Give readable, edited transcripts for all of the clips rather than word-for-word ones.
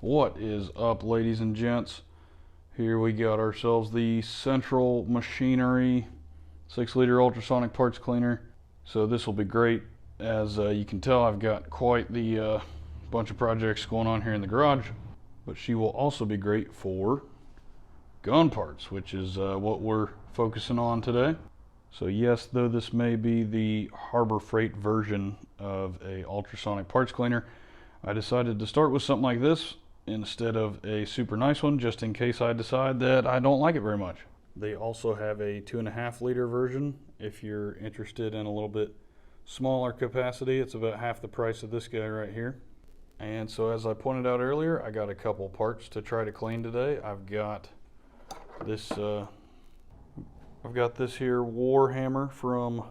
What is up, ladies and gents? Here we got ourselves the Central Machinery 6-liter ultrasonic parts cleaner. So this will be great. As you can tell, I've got quite the bunch of projects going on here in the garage, but she will also be great for gun parts, which is what we're focusing on today. So yes, though this may be the Harbor Freight version of a ultrasonic parts cleaner, I decided to start with something like this instead of a super nice one, just in case I decide that I don't like it very much. They also have a 2.5 liter version if you're interested in a little bit smaller capacity. It's about half the price of this guy right here. And so, as I pointed out earlier, I got a couple parts to try to clean today. I've got this here war hammer from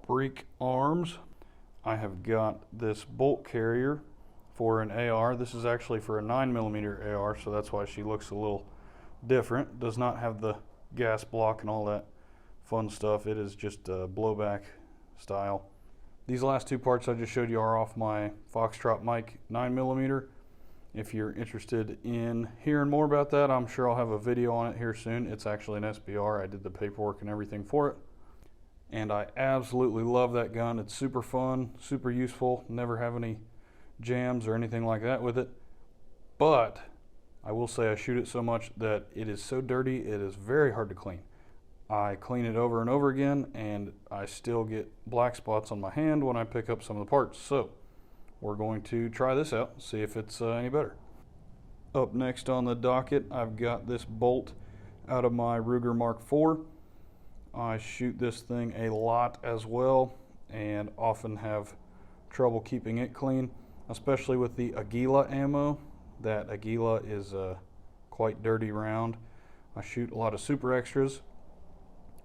Break Arms. I have got this bolt carrier for an AR. This is actually for a 9mm AR, so that's why she looks a little different. Does not have the gas block and all that fun stuff. It is just blowback style. These last two parts I just showed you are off my Foxtrot mic 9mm. If you're interested in hearing more about that, I'm sure I'll have a video on it here soon. It's actually an SBR. I did the paperwork and everything for it. And I absolutely love that gun. It's super fun, super useful. Never have any jams or anything like that with it. But I will say I shoot it so much that it is so dirty, it is very hard to clean. I clean it over and over again, and I still get black spots on my hand when I pick up some of the parts. So we're going to try this out, see if it's any better. Up next on the docket, I've got this bolt out of my Ruger Mark IV. I shoot this thing a lot as well and often have trouble keeping it clean, especially with the Aguila ammo. That Aguila is a quite dirty round. I shoot a lot of Super Extras,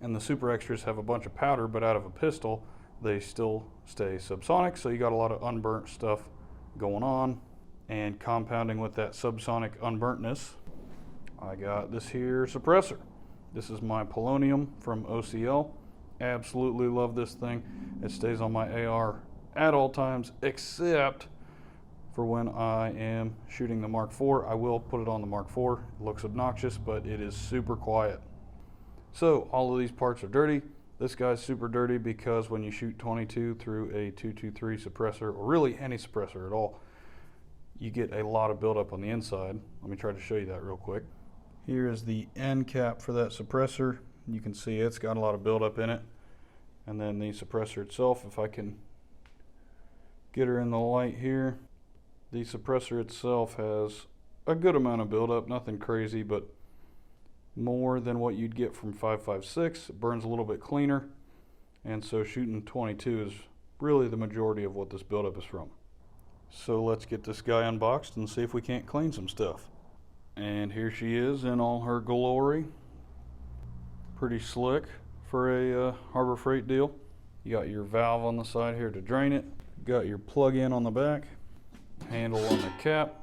and the Super Extras have a bunch of powder, but out of a pistol they still stay subsonic, so you got a lot of unburnt stuff going on. And compounding with that subsonic unburntness, I got this here suppressor. This is my polonium from OCL. Absolutely love this thing. It stays on my AR at all times, except for when I am shooting the Mark IV. I will put it on the Mark IV. It looks obnoxious, but it is super quiet. So all of these parts are dirty. This guy's super dirty because when you shoot 22 through a 223 suppressor, or really any suppressor at all, you get a lot of buildup on the inside. Let me try to show you that real quick. Here is the end cap for that suppressor. You can see it's got a lot of buildup in it. And then the suppressor itself, if I can get her in the light here, the suppressor itself has a good amount of buildup, nothing crazy, but more than what you'd get from 5.56. It burns a little bit cleaner, and so shooting 22 is really the majority of what this buildup is from. So let's get this guy unboxed and see if we can't clean some stuff. And here she is in all her glory. Pretty slick for a Harbor Freight deal. You got your valve on the side here to drain it. Got your plug-in on the back. Handle on the cap.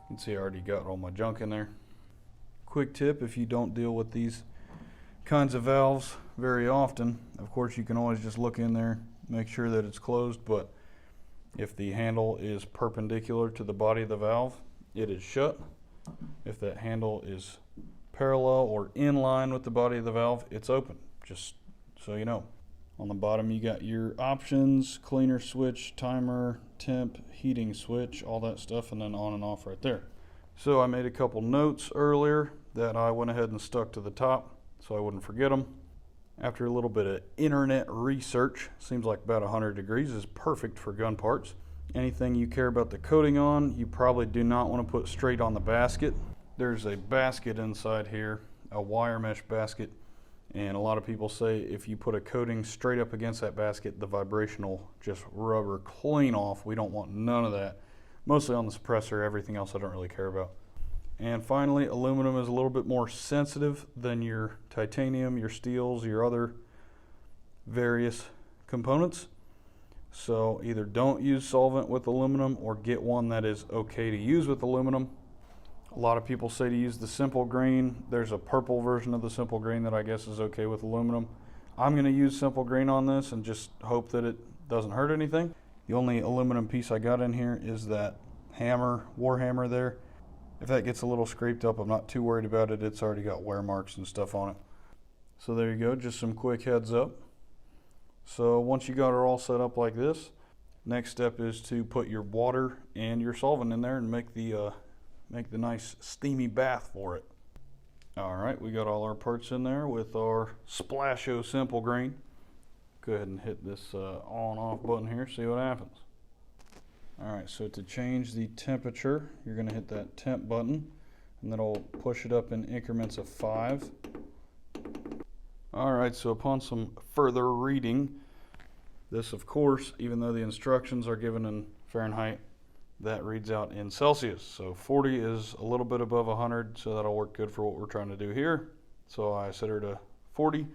You can see I already got all my junk in there. Quick tip, if you don't deal with these kinds of valves very often, of course you can always just look in there, make sure that it's closed, but if the handle is perpendicular to the body of the valve, it is shut. If that handle is parallel or in line with the body of the valve, it's open, just so you know. On the bottom you got your options, cleaner switch, timer, temp, heating switch, all that stuff, and then on and off right there. So I made a couple notes earlier that I went ahead and stuck to the top so I wouldn't forget them. After a little bit of internet research, seems like about 100 degrees is perfect for gun parts. Anything you care about the coating on, you probably do not want to put straight on the basket. There's a basket inside here, a wire mesh basket, and a lot of people say if you put a coating straight up against that basket, the vibration will just rubber clean off. We don't want none of that. Mostly on the suppressor, everything else I don't really care about. And finally, aluminum is a little bit more sensitive than your titanium, your steels, your other various components. So either don't use solvent with aluminum or get one that is okay to use with aluminum. A lot of people say to use the simple green. There's a purple version of the simple green that I guess is okay with aluminum. I'm going to use simple green on this and just hope that it doesn't hurt anything. The only aluminum piece I got in here is that war hammer there. If that gets a little scraped up, I'm not too worried about it. It's already got wear marks and stuff on it. So there you go, just some quick heads up. So once you got her all set up like this, next step is to put your water and your solvent in there and make the nice steamy bath for it. All right, we got all our parts in there with our Splasho Simple Green. Go ahead and hit this on off button here, see what happens. All right, so to change the temperature, you're gonna hit that temp button and that'll push it up in increments of 5. All right, so upon some further reading, this of course, even though the instructions are given in Fahrenheit, that reads out in Celsius. So 40 is a little bit above 100, so that'll work good for what we're trying to do here. So I set her to 40.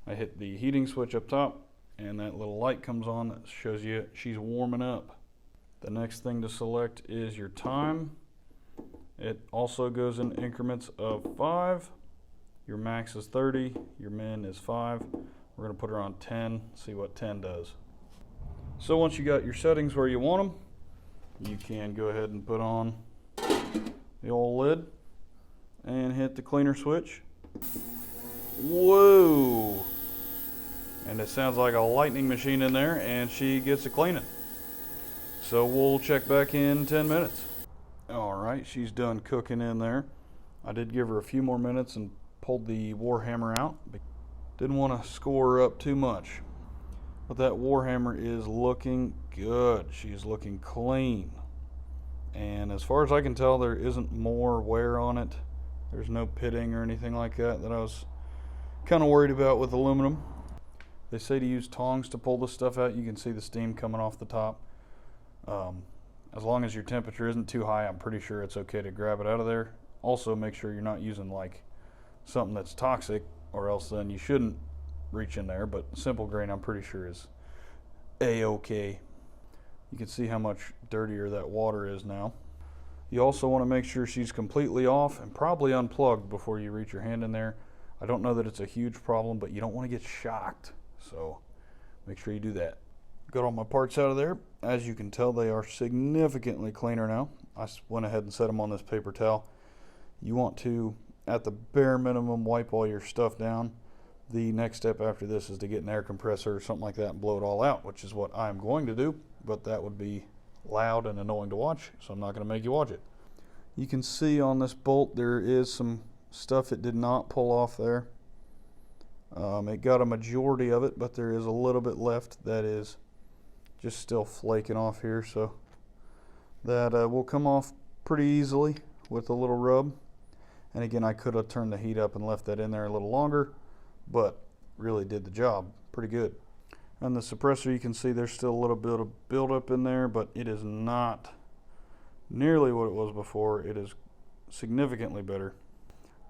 I hit the heating switch up top, and that little light comes on that shows you she's warming up. The next thing to select is your time. It also goes in increments of 5. Your max is 30, your min is 5. We're gonna put her on 10, see what 10 does. So once you got your settings where you want them, you can go ahead and put on the old lid and hit the cleaner switch. Whoa! And it sounds like a lightning machine in there, and she gets a cleaning. So we'll check back in 10 minutes. All right, she's done cooking in there. I did give her a few more minutes and pulled the war hammer out. Didn't want to score her up too much. But that war hammer is looking good. She's looking clean. And as far as I can tell, there isn't more wear on it. There's no pitting or anything like that I was kind of worried about with aluminum. They say to use tongs to pull this stuff out. You can see the steam coming off the top. As long as your temperature isn't too high, I'm pretty sure it's okay to grab it out of there. Also, make sure you're not using like something that's toxic, or else then you shouldn't reach in there. But Simple Grain, I'm pretty sure, is a-okay. You can see how much dirtier that water is now. You also want to make sure she's completely off and probably unplugged before you reach your hand in there. I don't know that it's a huge problem, but you don't want to get shocked, so make sure you do that. Got all my parts out of there. As you can tell, they are significantly cleaner now. I went ahead and set them on this paper towel. You want to, at the bare minimum, wipe all your stuff down. The next step after this is to get an air compressor or something like that and blow it all out, which is what I'm going to do, but that would be loud and annoying to watch, so I'm not going to make you watch it. You can see on this bolt there is some stuff it did not pull off there. It got a majority of it, but there is a little bit left that is just still flaking off here, so that will come off pretty easily with a little rub. And again, I could have turned the heat up and left that in there a little longer, but really did the job pretty good. And the suppressor, you can see there's still a little bit of buildup in there, but it is not nearly what it was before. It is significantly better.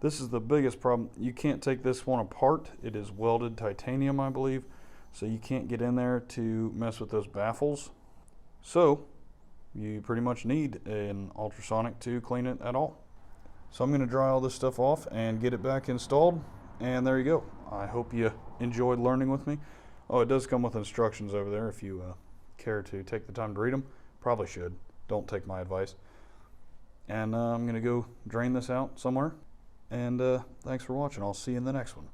This is the biggest problem. You can't take this one apart. It is welded titanium, I believe, so you can't get in there to mess with those baffles. So you pretty much need an ultrasonic to clean it at all. So I'm going to dry all this stuff off and get it back installed, and there you go. I hope you enjoyed learning with me. Oh, it does come with instructions over there if you care to take the time to read them. Probably should. Don't take my advice. And I'm going to go drain this out somewhere. And thanks for watching. I'll see you in the next one.